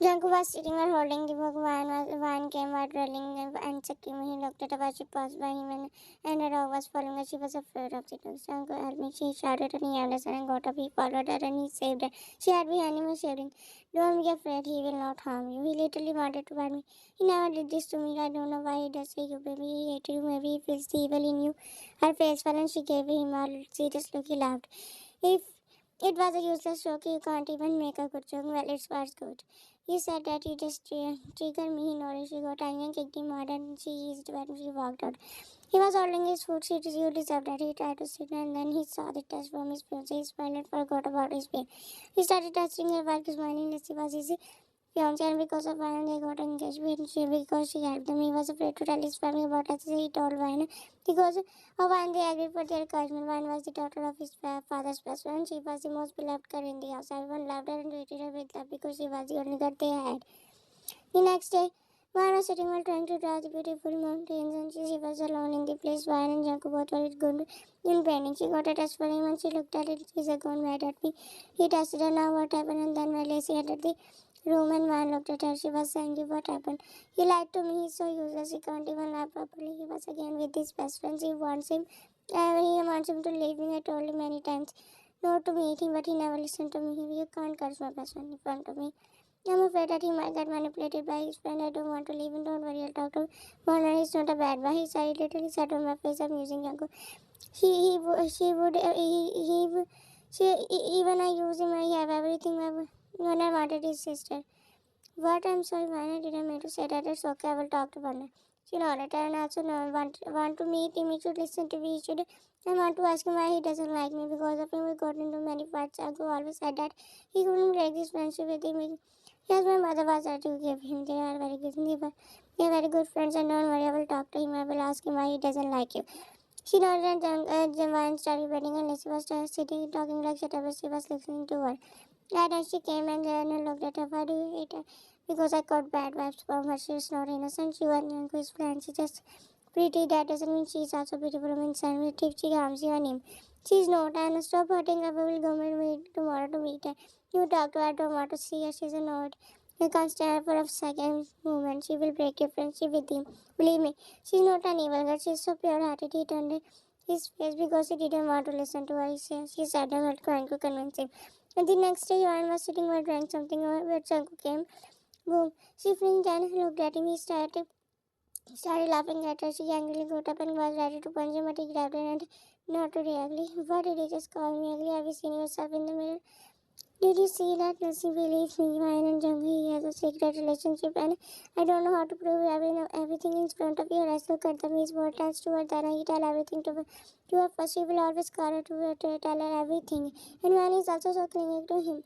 Janku was sitting while holding the book. Van came out rolling and chuckling. He looked at her as she passed by him and her dog was following her. She was afraid of the dogs. Janku, help me, she shouted, and he understood and got up. He followed her and he saved her. She had behind him and shouting, "Don't be afraid, he will not harm you." He literally wanted to harm me. He never did this to me. I don't know why he does it. You, maybe he hated you, maybe he feels the evil in you. Her face fell and she gave him a serious look. He laughed. If it was a useless joke, you can't even make a good joke. Well, it was good. You said that you just triggered me. He nodded. She got angry and kicked him hard, and she eased when she walked out. He was holding his food. You deserved that. He tried to sit, and then he saw the test from his fiance. He smiled and forgot about his pain. He started touching her while smiling. Leslie was easy fiance, and because of Ryan, they got engaged because she helped them. He was afraid to tell his family about us. He told Ryan because of Ryan, they agreed for their encouragement. Ryan was the daughter of his father's best friend. She was the most beloved girl in the house. Everyone loved her and treated her with love because she was the only girl they had. The next day, Ryan was sitting while trying to draw the beautiful mountains, and she was alone in the place. Ryan and Jacob both were good in painting. She got a test for him, and she looked at it. She's gone mad at me. He tested her. Now what happened? And then when Lacey entered the room and Ryan looked at her, she was angry. What happened? He lied to me. He's so useless. He can't even lie properly. He was again with his best friends. He wants him to leave me. I told him many times not to meet him, but he never listened to me. You can't curse my best friend in front of me. I'm afraid that he might get manipulated by his friend. I don't want to leave him. Don't worry, I'll talk to him. Warner is not a bad boy. He said, literally sat on my face. I'm using Yanko. She would, he, would- she, even I use him. I have everything. When I wanted his sister. What? I'm sorry, Warner. Didn't mean to say that. It's okay. I will talk to Warner. She nodded and also no, want to meet him. He should listen to me. He should. I want to ask him why he doesn't like me. Because of him, we got into many fights. Ago always said that he couldn't break this friendship with him. Yes, my mother was there to give him. They are very good. They are very good friends, and don't worry, I will talk to him. I will ask him why he doesn't like you. She nodded and Jemima started wedding, and Lizzie was sitting talking like shut up. She was listening to her. Right as she came and Leonard looked at her. Why do you hate her? Because I got bad vibes from her. She's not innocent. She and Yanko is friends. She's just pretty. That doesn't mean she's also beautiful. I mean, if she harms you and him. She's not. And stop hurting her. We will go and meet tomorrow to meet her. You talk to her. I don't want to see her. She's a nod. You can't stand for a second moment. She will break your friendship with him. Believe me, she's not an evil girl. She's so pure-hearted. He turned his face because he didn't want to listen to her. She sat down and trying to convince him. And the next day, Johan was sitting while drawing something where Chanku came. Boom. She flinched and looked at him. He started laughing at her. She angrily got up and was ready to punch him, but he grabbed her and not really ugly. What did you just call me ugly? Have you seen yourself in the mirror? Did you see that? Lucy believes me. Ryan and Junghi has a secret relationship, and I don't know how to prove everything in front of your eyes. Look at them. He's more attached to her than I tell everything to her first. She will always call her to tell her everything. And Ryan is also so clinging to him.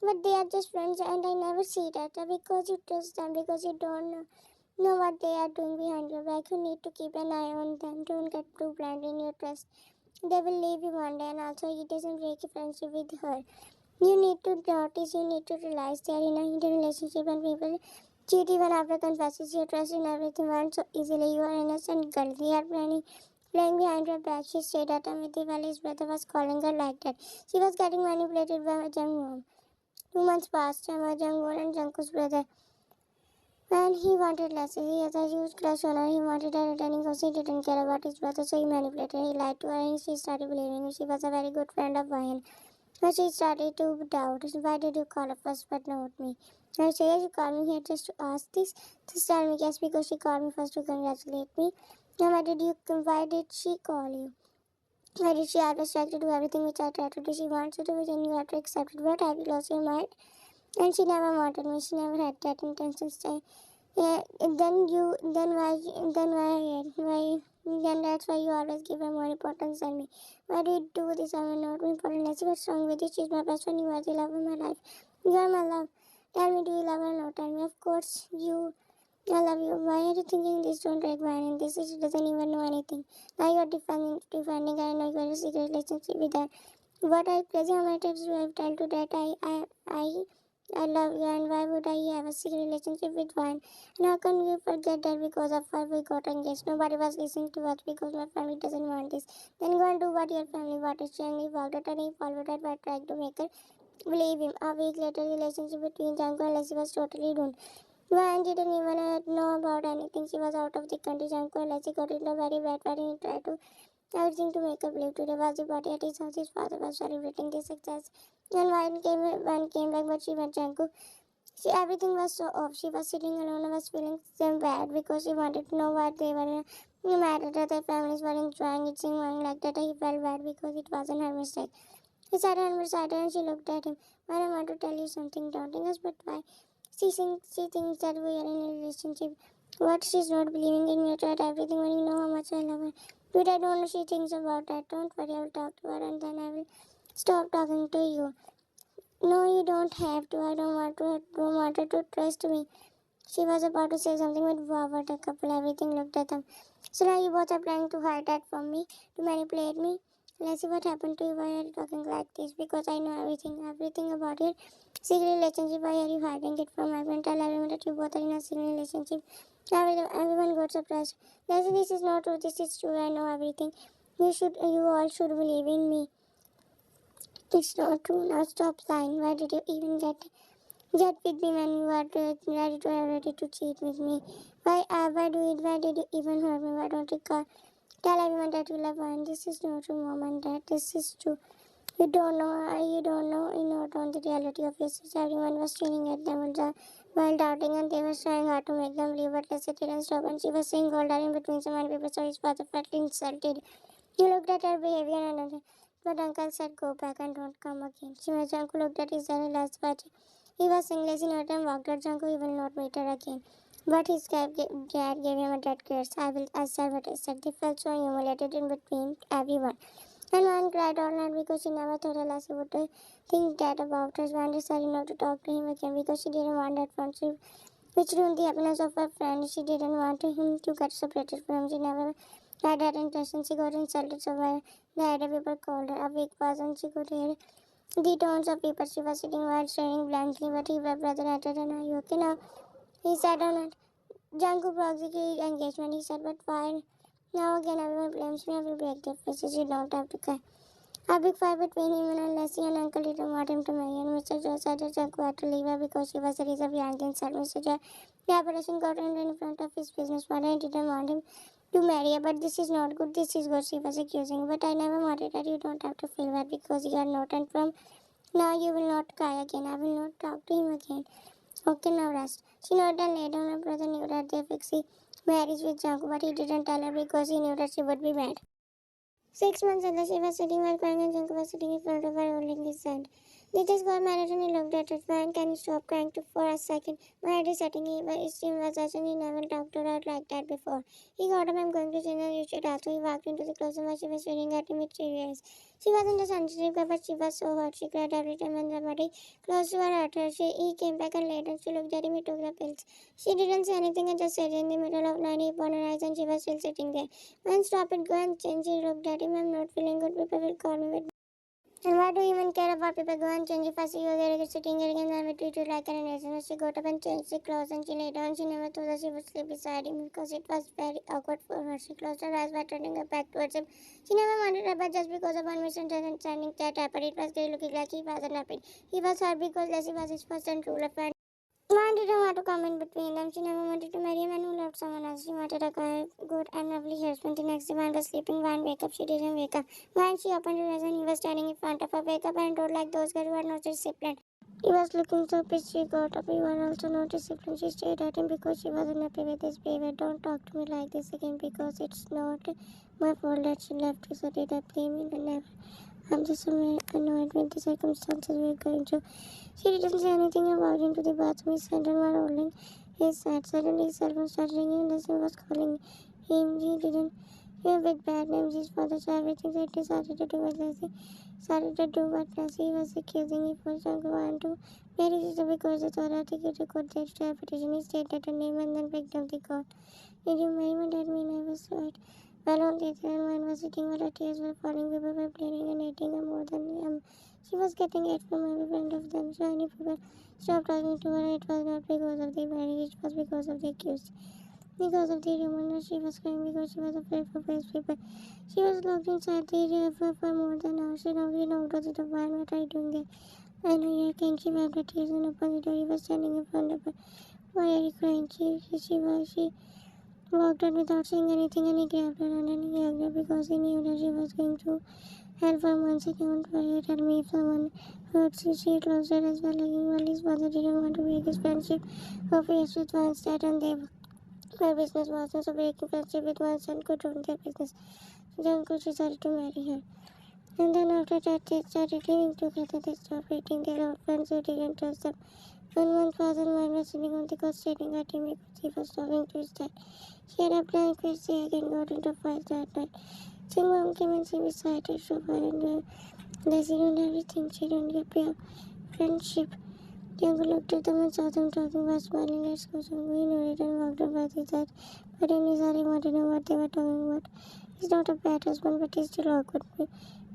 But they are just friends, and I never see that because you trust them, because you don't know what they are doing behind your back. You need to keep an eye on them. Don't get too blind in your trust. They will leave you one day, and also it doesn't break your friendship with her. You need to notice, you need to realize they are in a hidden relationship, and people cheat even after confesses. You trust in everything and so easily. You are innocent girl. They are playing behind her back. She stayed at home with while his brother was calling her like that. She was getting manipulated by her young mom. 2 months passed. Emma Jungwon and Jungkook's brother. And he wanted Lassie. He has a huge crush on her. He wanted her returning because he didn't care about his brother, so he manipulated her. He lied to her and she started believing him. She was a very good friend of mine. But she started to doubt. Why did you call her first but not me? I said, you called me here just to ask this. Just tell me yes because she called me first to congratulate me. Now why did she call you? Why did she always try to do everything which I tried to do? She wants to do it and you have to accept it. What, have you lost your mind? And she never wanted me. She never had that intention. Yeah, then that's why you always give her more importance than me. Why do you do this? I am not important. Let's see what's wrong with you. She's my best friend. You are the love of my life. You are my love. Tell me, do you love her or not? Tell me. Of course, I love you. Why are you thinking this? Don't take mine. And this she doesn't even know anything. Now you are defending her. I know you have a secret relationship with her. What I crazy how many times do I tell to that I love you, and why would I have a secret relationship with one? And how can you forget that because of her we got engaged? Nobody was listening to us because my family doesn't want this. Then go and do what your family wanted. She only walked out and he followed her by trying to make her believe him. A week later, the relationship between Jungkook and Lassie was totally ruined. Ryan didn't even know about anything. She was out of the country. Jungkook and Lassie got into a very bad fight and he tried to everything to make her believe today was the party at his house. His father was celebrating their success. And Ryan came back, but she met Jungkook. Everything was so off. She was sitting alone and was feeling so bad because she wanted to know what they were mad at. Their families were enjoying it, singing like that. He felt bad because it wasn't her mistake. He sat down beside her and she looked at him. Well, I want to tell you something, daunting us, but why? She thinks that we are in a relationship. What she's not believing in me, I tried everything when you know how much I love her. But I don't know she thinks about that. Don't worry, I will talk to her and then I will stop talking to you. No, you don't have to. I don't want her to trust me. She was about to say something, but wow, what a couple. Everything looked at them. So now you both are planning to hide that from me, to manipulate me. Let's see what happened to you. Why are you talking like this? Because I know everything about your secret relationship. Why are you hiding it from everyone? Tell everyone that you both are in a secret relationship. Everyone got surprised. Leslie, this is not true. This is true. I know everything. You all should believe in me. It's not true. Now stop lying. Why did you even get with me when you are ready to cheat with me? Why did you even hurt me? Why don't you tell everyone that you love her? And this is not true, mom and dad. This is true. You don't know the reality of your sister. Everyone was staring at them while doubting, and they were trying hard to make them believe, but Leslie didn't stop, and she was saying all that in between some people, so his father felt insulted. He looked at her behavior and but uncle said, go back and don't come again. Shima's uncle looked at his dad last but he was saying lazy note and walked out. Junko, he will not meet her again. But his dad gave him a dead curse. I said what I said. They felt so humiliated in between everyone. And one cried all night because she never thought Lassie would think that about her. One decided not to talk to him again because she didn't want that friendship, which ruined the happiness of her friend. She didn't want him to get separated from him. She never had that intention. She got insulted so well. The other people called her a weak person. She could hear the tones of people. She was sitting while staring blankly, but her brother entered and are you okay now? He sat down and Jungkook broke the engagement. He said, but why? Now again everyone blames me. I will break their faces. You don't have to cry. A big fight between him and Lassie and Uncle didn't want him to marry, and Mr. Joe said that Jungkook had to leave her because she was the reason behind the insult. Mr. Joe, the operation got in front of his business partner and didn't want him to marry her, but this is not good. This is what she was accusing. But I never wanted that. You don't have to feel bad because you are not, and from now you will not cry again. I will not talk to him again. Okay, now rest. She nodded and lay down. Her brother knew that they fixed the marriage with Jungkook, but he didn't tell her because he knew that she would be mad. 6 months later, she was sitting while crying and Jungkook was sitting in front of her holding his hand. They just got married and he looked at her. Man, can you stop crying for a second? My head is setting. His chin was such and he never talked to her like that before. He got up, I'm going to dinner, you should also. He walked into the closet while she was staring at him with teary eyes. She wasn't a sensitive girl, but she was so hot. She cried every time when somebody close to her hurt her. He came back and laid her. She looked at him, he took the pills. She didn't say anything and just sat in the middle of night. He opened her eyes and she was still sitting there. Man, stop it, go and change. He looked at him. I'm not feeling good. People will call me with. And why do you even care about people? Go and change. If I see you there sitting here again, I will treat you like an innocent. She got up and changed the clothes and she lay down. She never thought that she would sleep beside him because it was very awkward for her. She closed her eyes by turning her back towards him. She never wanted her, but just because of one misunderstanding that happened, it was great looking like he wasn't happy. He was hurt because Leslie was his first and true love. Man didn't want to come in between them. She never wanted to marry a man who loved someone else. She wanted a good and lovely husband. The next day, man was sleeping. One wake up. She didn't wake up. When she opened her eyes and he was standing in front of her, wake up and told like those girls who had no discipline. He was looking so pissed. She got up. He was also no discipline. She stared at him because she wasn't happy with his behavior. Don't talk to me like this again because it's not my fault that she left you. So did I blame you? Never. I'm just annoyed with the circumstances we're going through. She didn't say anything about him to the bathroom. He sat and while holding his hat. Suddenly his cell phone started ringing and Leslie was calling him. He didn't hear with bad names. His father saw everything that he started to do what Leslie was accusing him for Jungkook to marry sister because the authority could record the extra petition. He stated her name and then picked up the call. Did you marry my dad? Mean I was right. Well, on the other hand, mine was sitting while her tears were falling. People were pleading and hating her more than she was getting hate from every friend of them. So many people stopped talking to her. It was not because of the marriage, it was because of the accused. Because of the rumor, she was crying because she was afraid for his people. She was locked inside the river for more than an hour. She knocked on the door. What are you doing there? I know you're crying. She wiped her tears on upon the door. He was standing in front of her. Why are you crying? She walked out without saying anything, and he grabbed her hand and he hugged her because he knew that she was going through hell for months. He couldn't worry. Tell me if someone hurts you. She closed her as well, hugging while his father didn't want to break his friendship of years with Weinstein, and they were business partners. So breaking friendship with Weinstein could ruin their business. So Jungkook decided to marry her. And then after that, they started living together. They stopped dating their old friends who didn't trust them. 1 month passed and Wine was sitting on the couch staring at him because he was talking to his dad. She had a blank face. They again got into fights that night. Jing mom came and she beside her sofa and they ruined everything. She ruined their friendship. Jungkook looked at them and saw them talking while smiling. Let's go. Jungkook nodded and walked up by his side. But in his heart, he wanted to know what they were talking about. He's not a bad husband, but he's still awkward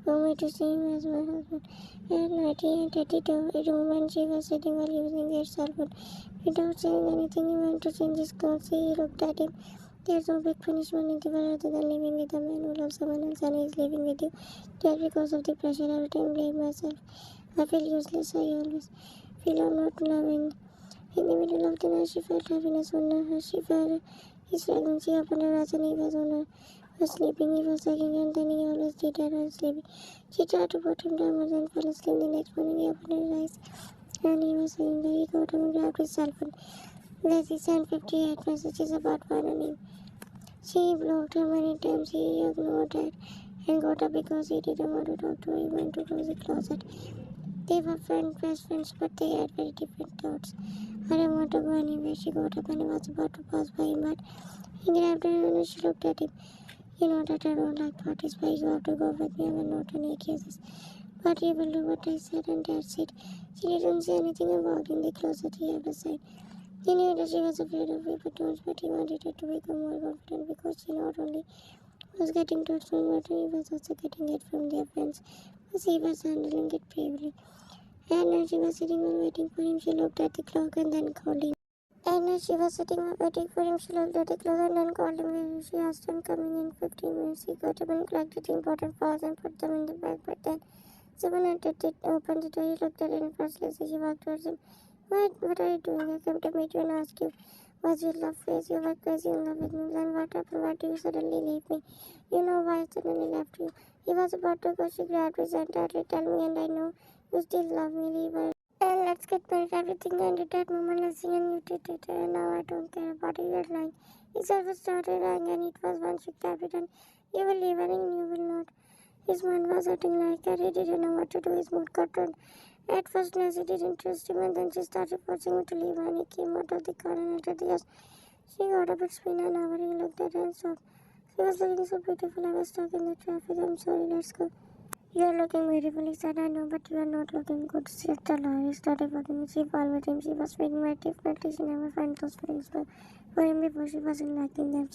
for me to see him as my husband. At night, he entered the room and she was sitting while using their cell phone. Without saying anything, he went to change his clothes. He looked at him. There's no big punishment in the world other than living with a man who loves someone else and is living with you. Just because of the pressure, every time I blame myself. I feel useless. I always feel I'm not loving. In the middle of the night, she felt happiness on her. She felt his fragrance. She opened her eyes and he was on her. Was sleeping. He was hugging her and then he always did her while sleeping. She tried to put him down but then fell asleep. The next morning, he opened his eyes and he was saying that he got him and grabbed his cell phone. Leslie sent 58 messages about finding him. She blocked her many times. He ignored her and got up because he didn't want to talk to her. He went to close the closet. They were best friends, but they had very different thoughts. I didn't want to go anywhere. She got up and he was about to pass by him, but he grabbed her and she looked at him. You know that I don't like parties, but you have to go with me. I will not any excuses. But you will do what I said, and that's it. She didn't say anything and walked in the closet he had beside. He knew that she was afraid of paper towels, but he wanted her to become more confident because she not only was getting touched from water, he was also getting it from their friends. But he was handling it bravely. And as she was sitting and waiting for him, she looked at the clock and then called him. And as she was sitting and waiting for him, she looked at the clock and then called him. She asked him coming in 15 minutes. He got up and collected the important files and put them in the bag. But then someone entered it, opened the door. He looked at it and firstly she walked towards him. What are you doing? I came to meet you and ask you. Was your love crazy? You were crazy in love with me. Then what happened? Why do you suddenly leave me? You know why I suddenly left you. He was about to go. She grabbed his hand tightly. Tell me, and I know you still love me. Leave her. And let's get married. Everything ended that moment. Leslie and you did it. And now I don't care about it. You're lying. He said started lying, and it was one she kept it. And you will leave her, and you will not. His mind was hurting like that. He didn't know what to do. His mood got turned. At first, Nancy didn't trust him, and then she started forcing him to leave. When he came out of the car and entered the house, she got up. It's been an hour. He looked at her and stopped. She was looking so beautiful. I was stuck in the traffic. I'm sorry. Let's go. You are looking beautiful, he said. I know, but you are not looking good. She told her. He started walking. She followed him. She was feeling very differently. She never found those feelings for him before. She wasn't liking them.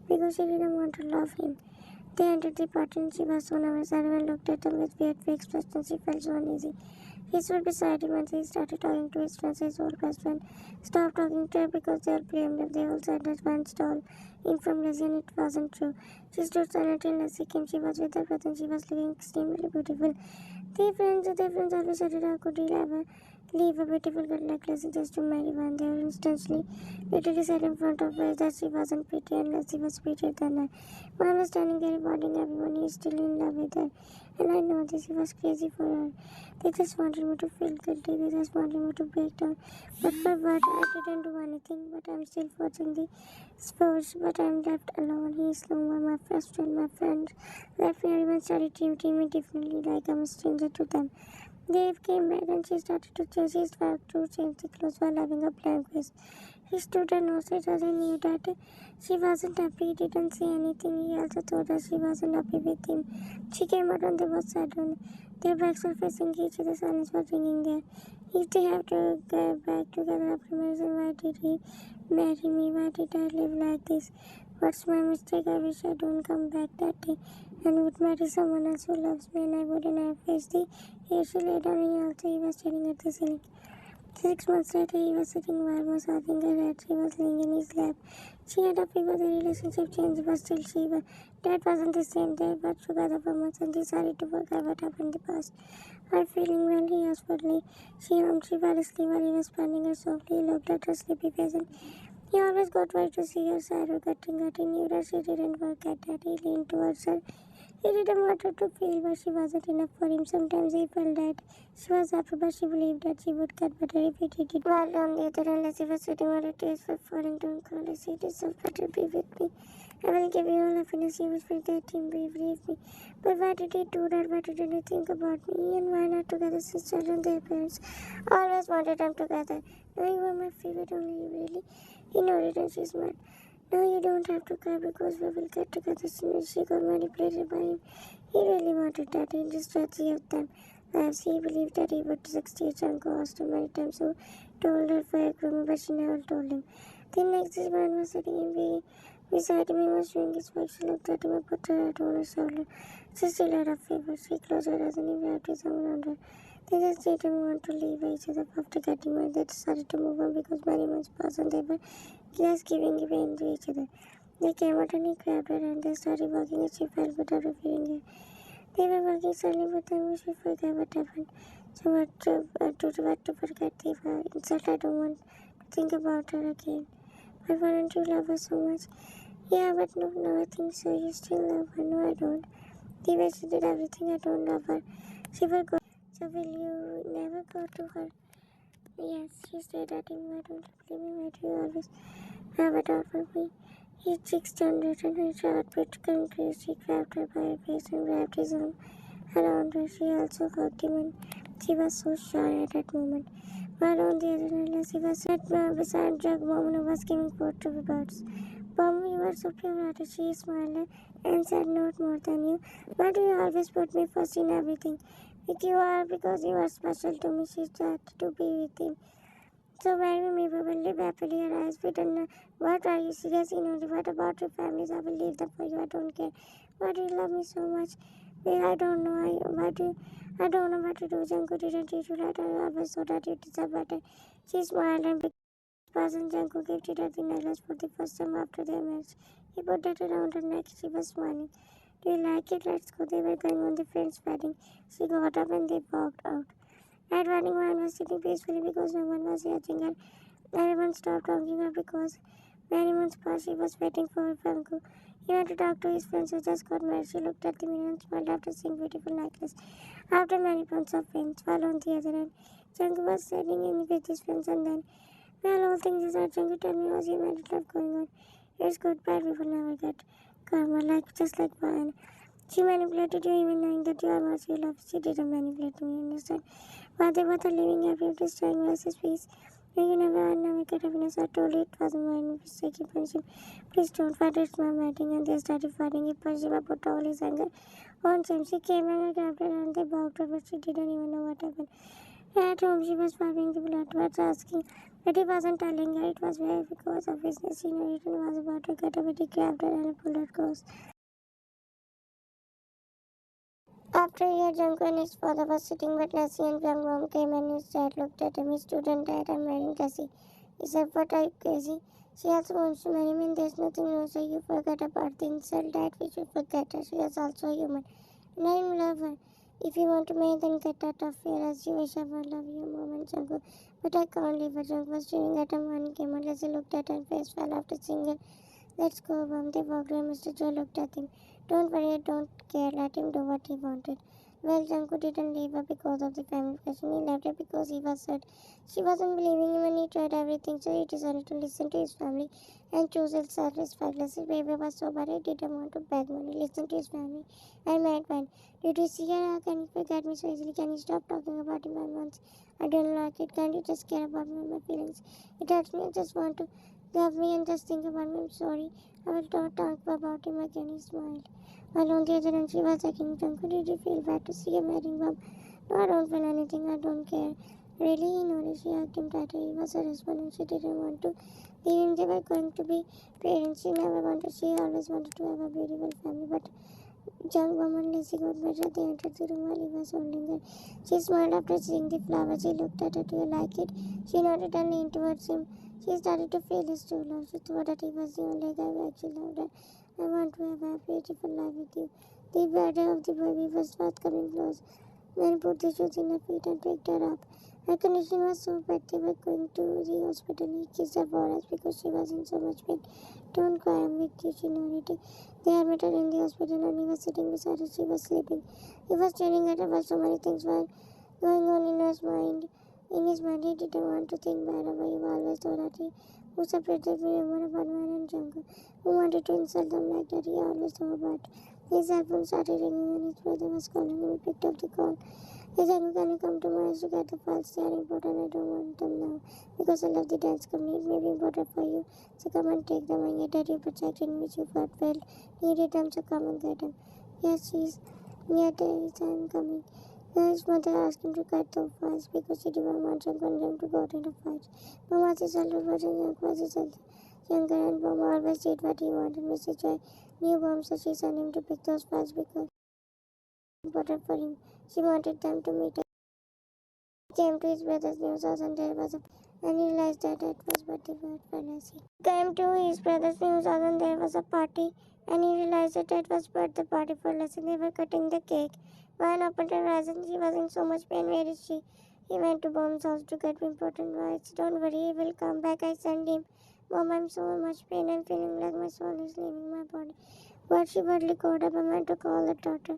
Because she didn't want to love him. They entered the party and she was so nervous. Everyone looked at them with weird expressions. She felt so uneasy. He stood beside him and he started talking to his friends. His old best friend stopped talking to her because they all blamed him. They all said that one stole in from Leslie and it wasn't true. She stood silent and Leslie came. She was with her brother and she was looking extremely beautiful. Their friends always said, how could he ever leave a beautiful girl like Leslie just to marry one? They were instantly literally said in front of her that she wasn't pretty and Leslie was prettier than her. Mom was standing there rewarding everyone. He is still in love with her. And I know this was crazy for her. They just wanted me to feel guilty. They just wanted me to break down. But for what? I didn't do anything. But I'm still forcing the sports. But I'm left alone. He is no more my best friend. My friends left me. Everyone started treating me differently, like I'm a stranger to them. Dave came back and she started to change his work to change the clothes while having a blank face. He stood and noticed as he knew that she wasn't happy. He didn't say anything. He also thought that she wasn't happy with him. She came out on the both sides. Their backs were facing each other. Silence was ringing there. If they have to get back together after marriage, why did he marry me? Why did I live like this? What's my mistake? I wish I don't come back that day and would marry someone else who loves me and I wouldn't have faced the issue. She lay down and he was staring at the ceiling. 6 months later, he was sitting while massaging her head. She was laying in his lap. She had a fever. The relationship changed, but still that wasn't the same. They were together for months and decided to forget what happened in the past. While feeling well, he asked for leave. She fell asleep while he was fanning her softly. He looked at her sleepy face and he always got right to see her sad or cutting. He knew that she didn't work at that. He leaned towards her. He didn't want her to feel but she wasn't enough for him. Sometimes he felt that she was happy, but she believed that she would get better if he did it. While on the other hand, Lassie was sitting on her tears were falling down. Come, Lassie, deserve better. Be with me. I will give you all happiness. He whispered that him believe me. But why did he do that? Why didn't he think about me? And why not together since children, their parents always wanted them together. No, you are my favorite, only you really. He nodded and she smiled. No, you don't have to cry because we will get together soon. She got manipulated by him. He really wanted that. He just strategy of them. Lives. He believed that he would succeed. Janko asked her many times who told her for a groom, but she never told him. The next this man was sitting beside him. He was doing his work. She looked at him and put her head on his shoulder. She still had a fever. She closed her eyes and he wrapped his arm around her. They just didn't want to leave each other after getting married. They decided to move on because many months passed and they were just giving in to each other. They came out and he grabbed her and they started walking and she felt without revealing her. They were walking slowly but then she forgot what happened. So what to forget they were. Inside I don't want to think about her again. But why don't you love her so much? Yeah, but no, I think so. You still love her. No, I don't. The way she did everything, I don't love her. She will go. So will you never go to her? Yes, she stared at him. Why don't you believe me? Why do you always have a doubt for me? His cheeks turned red and her heartbeat increased. He grabbed her by her face and wrapped his arm around her. She also hugged him and she was so shy at that moment. While on the other hand, she was sat beside Jack Bowman who was giving birth to the birds. Bowman, you are so pure-hearted. She smiled and said, not more than you. Why do you always put me first in everything? Because you are special to me. She tried to be with him. So marry me, we will live happily our eyes. We don't know. What are you serious? What about your families? I will leave them for you. I don't care. Why do you love me so much? Well, I don't know. I don't know what to do. Janko didn't treat you right. I always thought that you deserve better. She smiled and person Janko gifted her the necklace for the first time after their marriage. He put it around her neck. She was smiling. Do you like it? Let's go. They were going on the friend's wedding. She got up and they walked out. That wedding man was sitting peacefully because no one was judging her. Everyone stopped talking her because many months passed. She was waiting for her Franco. He went to talk to his friends who just got married. She looked at the mirror and smiled after seeing beautiful necklace. After many months of pain, while on the other hand, Janko was sitting in with his friends and then, well, all things aside, Janko, tell me how's your married life going on? It's good, but we will never get karma, just like Brian. She manipulated you even knowing that you are much you love. She didn't manipulate me, understand? But they both are living happy, destroying versus peace. You never get happiness. I told you it wasn't my mistake. He punched him. Please don't fight, it's my wedding. And they started fighting. He punched him. I put all his anger on him. She came and I grabbed her and they walked her, but she didn't even know what happened. At home, she was wiping the blood, but asking. But he wasn't telling her. It was very because of business. She knew it was about to get up, but he grabbed her and pulled her close. After a year, Janko and his father was sitting, but Lassie and young mom came and his dad looked at him. His student dad, I'm marrying Lassie. He said, what are you crazy? She also wants to marry me and there's nothing wrong, so you forget about the insult that we should forget her. She is also human. And I love her. If you want to marry, then get out of here as you wish. I will love you, mom and Janko. But I can't leave her. Janko was staring at him when he came out. Lassie looked at her face fell after seeing her. Let's go, mom. They walked away. Mr. Joe looked at him. Don't worry, I don't care. Let him do what he wanted. Well, Janko didn't leave her because of the family question. He left her because he was sad. She wasn't believing him and he tried everything, so he decided to listen to his family and choose his self-respectless. His baby was so bad he didn't want to beg money. Listen to his family and married man. Did you see her? How can you forget me so easily? Can you stop talking about him at once? I don't like it. Can't you just care about me and my feelings? It hurts me. I just want to love me and just think about me. I'm sorry. I will not talk about him again. He smiled. While on the other hand, she was asking Janko, did you feel bad to see him marrying Bob? No, I don't feel anything. I don't care. Really, he noticed. She hugged him tighter. He was her husband and she didn't want to leave him. They were going to be parents. She never wanted. She always wanted to have a beautiful family. But young woman Lizzie got better. They entered the room while he was holding her. She smiled after seeing the flowers. He looked at her. Do you like it? She nodded and leaned towards him. She started to feel his true love. She thought that he was the only guy who actually loved her. I want to have a beautiful life with you. The birthday of the baby was fast coming close. then put the shoes in her feet and picked her up. Her condition was so bad they were going to the hospital. He kissed her forehead because she was in so much pain. Don't cry, I'm with you, she nodded. They had met her in the hospital and he was sitting beside her. She was sleeping. He was staring at her while so many things were going on in his mind. In his mind, he didn't want to think bad about you. Always thought that he who separated the woman about man and jungle, who wanted to insult them like that. He always thought about. His cell phone started ringing and his brother was calling him. He picked up the call. He said, can you come to my house to get the files? They are important. I don't want them now because I love the dance company. It may be important for you. So come and take them and get that your project in which you got well needed them. So come and get them. Yes, I'm coming. His mother asked him to cut the files because she didn't want them to go into fights. Mama was his elder brother, Young was his younger, and Mama always did what he wanted. Mrs. Joy knew Mom, so she sent him to pick those files because important for him. She wanted them to meet. He came to his brother's new house and there was a and he realized that it was birthday for Nancy. Came to his brother's new house and there was a party and he realized that it was birthday party for Lassie. They were cutting the cake. Van opened her eyes and she was in so much pain. Where is she? He went to Mom's house to get important rights. Don't worry, he will come back. I sent him. Mom, I'm so much pain. I'm feeling like my soul is leaving my body. But she badly caught up and went to call the doctor.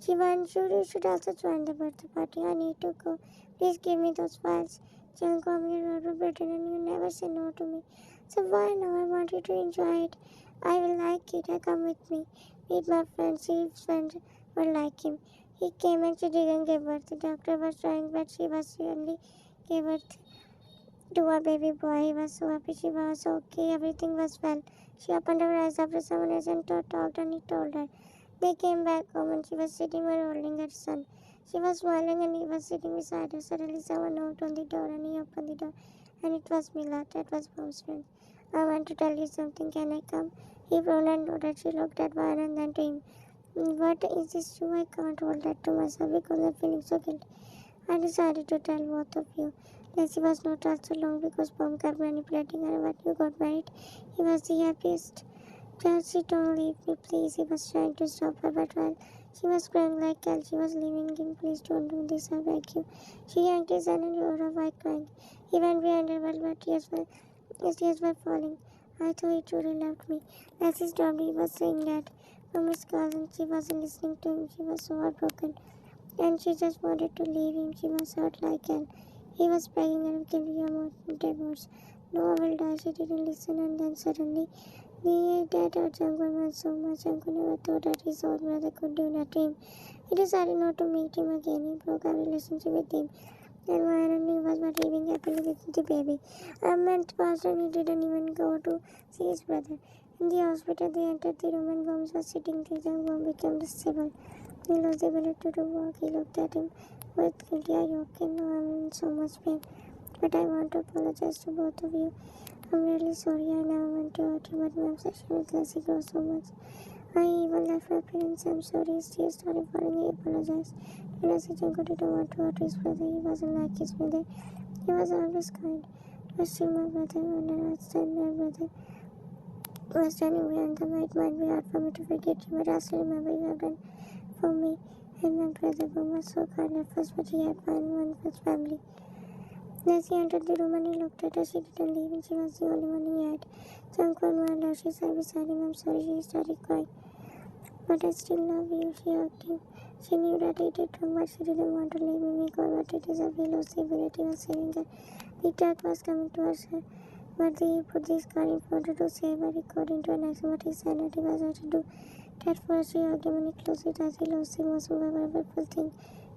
Shivan, you should also join the birthday party. I need to go. Please give me those files. Jan, come here out of Britain and you never say no to me. So why now? I want you to enjoy it. I will like it. Come with me. Meet my friends. See if friends will like him. He came and she didn't give birth. The doctor was trying, but she was really gave birth to a baby boy. He was so happy. She was okay. Everything was well. She opened her eyes after someone else and talked and he told her. They came back home and she was sitting there holding her son. She was smiling and he was sitting beside her. Suddenly someone knocked on the door and he opened the door and it was Mila. That was Mom's friend. I want to tell you something. Can I come? He frowned and nodded. She looked at Vine and then to him. What is this true? I can't hold that to myself because I'm feeling so guilty. I decided to tell both of you. Lacey was not also long because Mom kept manipulating her when you got married. He was the happiest. Chelsea, don't leave me, please. He was trying to stop her, but while she was crying like hell, she was leaving him. Please don't do this, I beg you. She yanked his hand and rolled off while crying. He went behind her while his tears were falling. I thought he truly loved me. Leslie stopped. He was saying that from his cousin. She wasn't listening to him. She was so heartbroken. And she just wanted to leave him. She was hurt like hell. He was begging her, give me a more divorce. No, I will die. She didn't listen, and then suddenly the dad hurt Jungle Man so much. Jungle never thought that his own brother could do that to him. He decided not to meet him again. He broke our relationship with him. And my irony was not living happily with the baby. A month passed and he didn't even go to see his brother. In the hospital, they entered the room and Bombs was sitting. The young bomb became disabled. He lost the ability to walk. He looked at him with guilty. Are you okay? No, I'm in so much pain. But I want to apologize to both of you. I'm really sorry. I never meant to hurt you, but my obsession with Lassie grows so much. I even left my parents. I'm sorry. His tears started falling. He apologized. Lassie Junko didn't want to hurt his brother. He wasn't like his mother. He was always kind. But still, my brother, when I understand my brother was standing behind them, it might be hard for me to forget you, but I still remember you have done for me and my brother. Boom was so kind at first, but he had one with family. Nancy entered the room and he looked at her. She didn't leave and she was the only one he had. Junko admired her. She sat beside him. I'm sorry, she started crying. But I still love you, she hugged him. She knew that he did wrong, but she didn't want to leave him. He got what it is. A will of severity was saving her. The truck was coming towards her. But he put this car in front to save her. He got into an accident, but he said that he was going to do that first. She hugged him and he closed it as he lost the most memorable thing.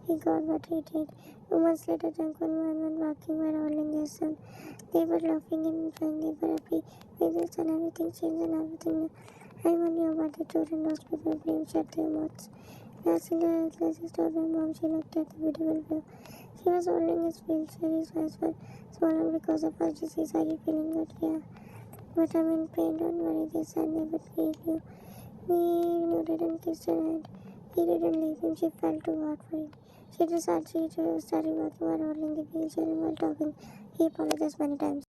He got what he did. 2 months later, Junko and Man went walking were holding their son. They were laughing and enjoying. They were happy with their son. Everything changed and everything. Everyone knew about the truth and those people being shut their mouths. Lassie stopped her mom. She looked at the beautiful view. She was holding his wheelchair. His eyes were swollen because of her disease. Are you feeling good? Yeah. But I'm in pain. Don't worry. They said they would heal you. He nodded and kissed her hand. He didn't leave him. She felt too hard for him. She started walking while holding the wheelchair and while talking. He apologized many times.